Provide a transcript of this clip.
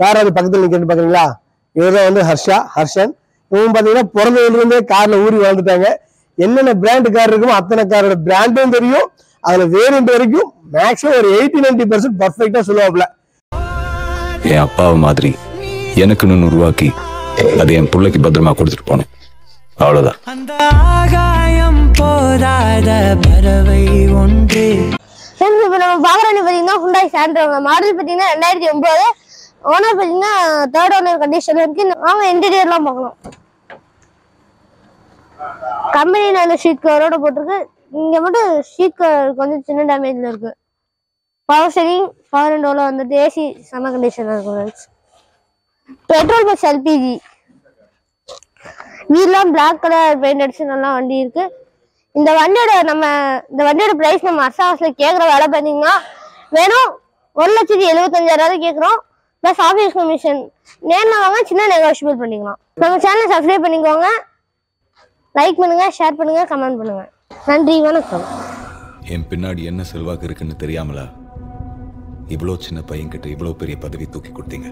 யாராவது பக்கத்துல நிற்கிறது பாக்குறீங்களா? இவர்தான் வந்து ஹர்ஷன். இவங்க பாத்தீங்கன்னா பிறந்ததுலேருந்தே கார்ல ஊறி வாழ்ந்துட்டாங்க. என்னென்ன பிராண்டு கார் இருக்குமோ அத்தனை காரோட பிராண்டும் தெரியும். அதுல வேரியன்ட் வரைக்கும் மேக்ஸிமம் ஒரு 80-90% பர்ஃபெக்டா சொல்லுவாப்ல. என் அப்பாவை மாதிரி எனக்குன்னு உருவாக்கி அது என் பிள்ளைக்கு பத்திரமா கொடுத்துட்டு போனேன். அவ்வளவுதான். அந்த ஆகாயம் போராத பறவை ஒன்று. இப்போ நம்ம பாக்குறோம் பாத்தீங்கன்னா ஹுண்டாய் சாண்ட்ரோ மாடல் பாத்தீங்கன்னா 2009. ஓனர் பாத்தீங்கன்னா 3rd ஓனர் கண்டிஷன்ல இருக்கு. வாங்க இன்டீரியர்லாம் பார்க்கலாம். கம்பெனில அந்த ஷீட் கவரோட போட்டிருக்கு. இங்க மட்டும் ஷீட் கவர் கொஞ்சம் சின்ன டேமேஜ்ல இருக்கு. பவர் ஸ்டீரிங் பவர் விண்டோல வந்துட்டு ஏசி செம கண்டிஷன்ல இருக்கு. Petrol plus LPG. வீல்லாம் பிளாக் கலர் பெயிண்ட் அடிச்சு நல்லா வண்டி இருக்கு. இந்த வண்டியோட பிரைஸ் நம்ம அர்சாஸ்ல கேட்குற வேலை பார்த்தீங்கன்னா வெறும் 1,75,000 கேட்குறோம். Plus office commission. நேரில் வாங்க, சின்ன நெகோஷியபிள் பண்ணிக்கலாம். நம்ம சேனலை சப்ஸ்கிரைப் பண்ணிக்கோங்க, லைக் பண்ணுங்க, ஷேர் பண்ணுங்க, கமெண்ட் பண்ணுங்க. நன்றி, வணக்கம். என் பின்னாடி என்ன செல்வாக்கு இருக்குன்னு தெரியாமலா இவ்வளோ சின்ன பையன்கிட்ட இவ்வளோ பெரிய பதவி தூக்கி கொடுத்தீங்க?